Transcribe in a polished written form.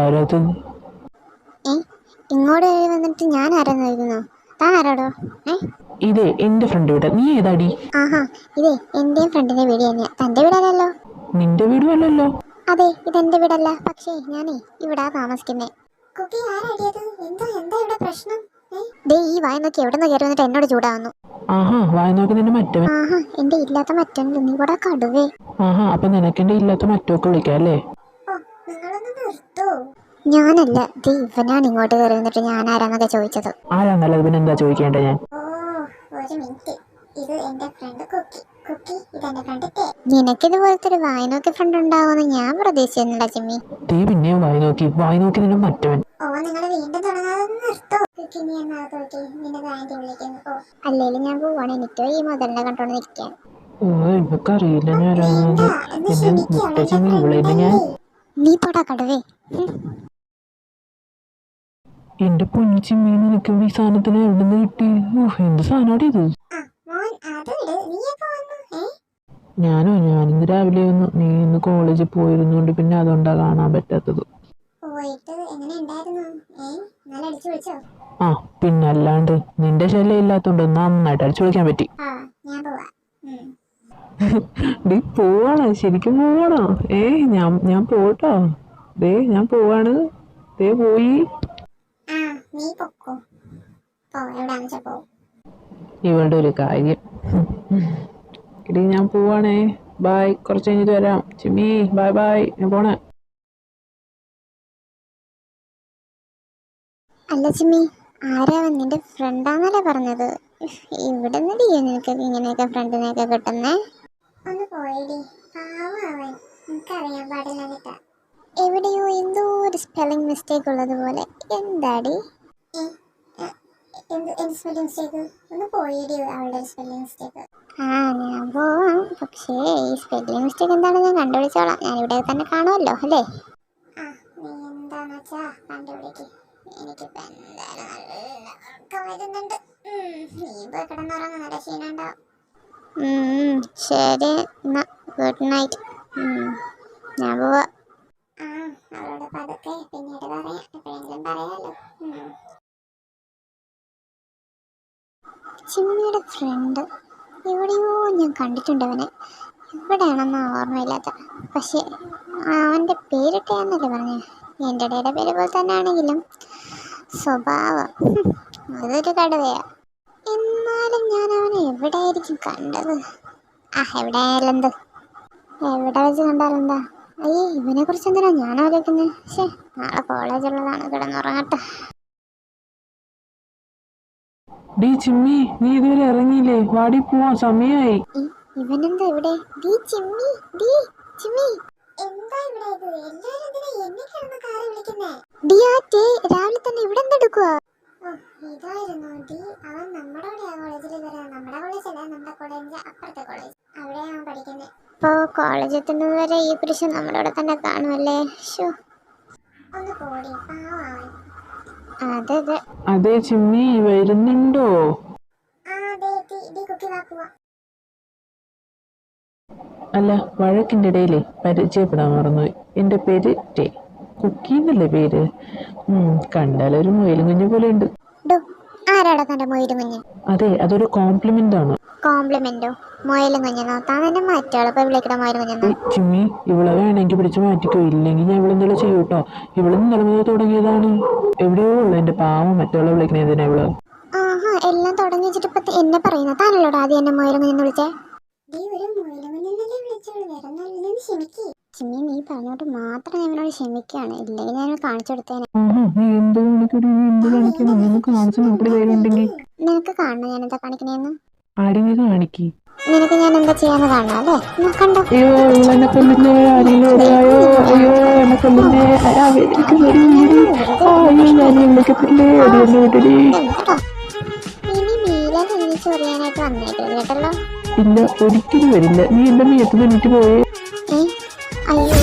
ഇതാരത്? ഇങ്ങോട്ട് വന്നിട്ട് ഞാൻ ആരാന്ന് ചോദിക്കുന്നു. താൻ ആരാടോ? ഇതേ എന്റെ ഫ്രണ്ട് വീട്. നീ ഏതാടി? ആഹാ, ഇതേ എന്റെയും ഫ്രണ്ടിന്റെ വീട് തന്നെയാ. തന്റെ വീടല്ലല്ലോ? നിന്റെ വീടും അല്ലല്ലോ. അതെ, ഇതെന്റെ വീടല്ല. പക്ഷേ ഞാനേ ഇവിടെ താമസിക്കുന്നേ. ദേ ഈ വായ നോക്കി എവിടെ നിന്ന് കയറി വന്നിട്ട് എന്നോട് ചൂടാവുന്നു. ആഹാ, വായ നോക്കി നിന്റെ മറ്റവൻ. ആഹാ, എന്റെ ഇല്ലാത്ത മറ്റൻ നീ കൂടെ കടുവേ. ആഹാ, അപ്പൊ നിനക്കെന്റെ ഇല്ലാത്ത മറ്റൊക്കെ വിളിക്കാം അല്ലേ? ഞാനല്ല, ദേ ഇവനാണ് ഇങ്ങോട്ട് കയറി വന്നിട്ട് ഞാൻ ആരാന്നൊക്കെ ചോദിച്ചത്. ആരാന്നല്ല പിന്നെ എന്താ ചോദിക്കേണ്ട ഞാൻ? നിനക്കിതുപോലത്തെ ഒരു വായ നോക്കി ഫ്രണ്ട് ഉണ്ടാവുമെന്ന് ഞാൻ പ്രതീക്ഷിച്ചിരുന്നില്ല ചിമ്മി. തീ പിന്നെയും വായ നോക്കി നിന്റെ മറ്റവൻ. അല്ലേലും ഞാൻ പോവാണ്. എനിക്ക് ഈ മുതലിനെ കണ്ടോണ്ട് നിൽക്കാൻ. ഇവക്കറിയില്ല ഞാനാണെന്ന്. പിന്നെ മുട്ടച്ചിമ്മി ഇവളെ ഞാൻ. നീ പോടാ കടുവേ. എന്റെ പൊന്നിച്ചിമ്മി, നിനക്ക് ഈ സാധനത്തിന് എവിടെ നിന്ന് കിട്ടി? എന്ത് സാധനോടെ ഇത്? ഞാനിന്ന് രാവിലെ വന്നു. നീ ഇന്ന് കോളേജിൽ പോയിരുന്നോണ്ട് പിന്നെ അതുകൊണ്ടാ കാണാൻ പറ്റാത്തത്. ആ പിന്നല്ലാണ്ട്, നിന്റെ ശല്യം ഇല്ലാത്തോണ്ട് നന്നായിട്ട് അടിച്ചു വിളിക്കാൻ പറ്റി. നീ പോവാണോ? ശരിക്കും പോവാണോ? ഞാൻ പോട്ടോ. ഞാൻ പോവാണ്. പോയി. ഇവളുടെ ഒരു കാര്യം. എടി ഞാൻ പോവാണേ. ബൈ. കുറച്ച് കഴിഞ്ഞിട്ട് വരാം. ചിമ്മി ബൈ ബൈ. ഞാൻ പോണേ. അല്ല ചിമ്മി, ആരാവൻ? നിന്റെ ഫ്രണ്ടാന്നല്ലേ പറഞ്ഞത്? ഇവിടെ നിന്നടി നിനക്ക് ഇങ്ങനെയൊക്കെ ഫ്രണ്ടിനെയൊക്കെ കിട്ടുന്നേ? എവിടെയോ എന്തോ ഒരു സ്പെല്ലിംഗ് മിസ്റ്റേക്ക് ഉള്ളതുപോലെ. എന്താടി? ഞാൻ പോവാം. പക്ഷേ ഈ സ്പെല്ലിംഗ് മിസ്റ്റേക്ക് എന്താണെന്ന് ഞാൻ കണ്ടുപിടിച്ചോളാം. ഞാൻ ഇവിടെ തന്നെ കാണുമല്ലോ അല്ലേ? ശരി എന്നാ, ഗുഡ് നൈറ്റ്. ഞാൻ പോവാ. ചിമ്മിയുടെ ഫ്രണ്ട് എവിടെയോ ഞാൻ കണ്ടിട്ടുണ്ട്. അവനെ എവിടെയാണെന്ന് ഓർമ്മയില്ലാത്ത. പക്ഷേ അവൻ്റെ പേരിട്ടയാന്നല്ലേ പറഞ്ഞേ? എൻ്റെ ഇടയുടെ പേര് പോലെ തന്നെ ആണെങ്കിലും സ്വഭാവം അതൊരു കടുവയാ. എന്നാലും ഞാൻ അവനെ എവിടെയായിരിക്കും കണ്ടത്? എവിടെയായാലും എന്ത്, എവിടെ വെച്ച് കണ്ടാലെന്താ? ഇവനെ കുറിച്ച് എന്തിനാ ഞാൻ ആലോചിക്കുന്നത്? നാളെ കോളേജുള്ളതാണ്. കിടന്നുറങ്ങട്ടെ. ഡീ ചിമ്മി, നീ ഇതുവരെ ഇറങ്ങിയില്ലേ? വാടി പോവാ, സമയായി. ഇവനെന്താ ഇവിടെ? രാവിലെ തന്നെ ഇവിടെ എന്തെടുക്കുക? ഇപ്പോ കോളേജിൽ എത്തുന്നത് വരെ ഈ പുരുഷൻ നമ്മുടെ ഇവിടെ തന്നെ കാണുമല്ലേ? അതെ ചിമ്മി, വരുന്നുണ്ടോ? അല്ല, വഴക്കിൻ്റെ ഇടയിലേ പരിചയപ്പെടാൻ മറന്നുപോയി. എൻ്റെ പേര് ടേ. കുക്കി എന്നല്ലേ പേര്? കണ്ടാലൊരു മുയലും കുഞ്ഞു പോലെ ഉണ്ട്. ആരാടാ തന്റെ മുയലും കുഞ്ഞ്? അതെ, അതൊരു കോംപ്ലിമെന്റ് ആണ്. കോംപ്ലിമെന്റോ? മുയലും കുഞ്ഞെന്നോ? താൻ തന്നെ മാറ്റാളെ വിളിക്കണ മുയലും കുഞ്ഞെന്നോ? ചിമ്മി, ഇവളെ വേണമെങ്കിൽ പിടിച്ച് മാറ്റിക്കോ. ഇല്ലെങ്കിൽ ഞാൻ ഇവളെന്തെങ്കിലും ചെയ്യൂട്ടോ. ഇവള് നിലമുതൽ തുടങ്ങിയതാണ്. എവിടെയോ ഉള്ളു എന്റെ പാവം മറ്റുള്ള വിളിക്കണതിനാ ഇവള്. എല്ലാം തുടങ്ങി വെച്ചിട്ട് ഇപ്പൊ എന്നെ പറയുന്ന താനല്ലോടാ ആദ്യം എന്നെ മുയലും കുഞ്ഞെന്ന് വിളിച്ചേ? ചിമ്മി, നീ പറഞ്ഞോട്ട് മാത്രം ഞാൻ ഇവനോട് ക്ഷമിക്കുകയാണ്. ഇല്ലെങ്കിൽ ഞാൻ കാണിച്ചു കൊടുത്തേനെ. നിനക്ക് കാണണം ഞാൻ എന്താ കാണിക്കണേന്ന്? ആരെങ്കിലും കാണിക്കി. നിനക്ക് ഞാൻ എന്താ ചെയ്യാന്ന് കാണാം അല്ലേ? കണ്ടോ? അയ്യോ, ഇവളെന്നെ കൊല്ലുന്നേ. ആരെങ്കിലും ഓടിയായോ? അയ്യോ, എന്നെ കൊല്ലുന്നേ. ഇനി മീല നിന്ന് ചൊറിയാനായിട്ട് വന്നേക്കരുത് കേട്ടല്ലോ. ഇല്ല, ഒരിക്കലും വരില്ല. നീ എന്റെ മീയത്ത് നിന്നിട്ട് പോയേ. അയ്യോ,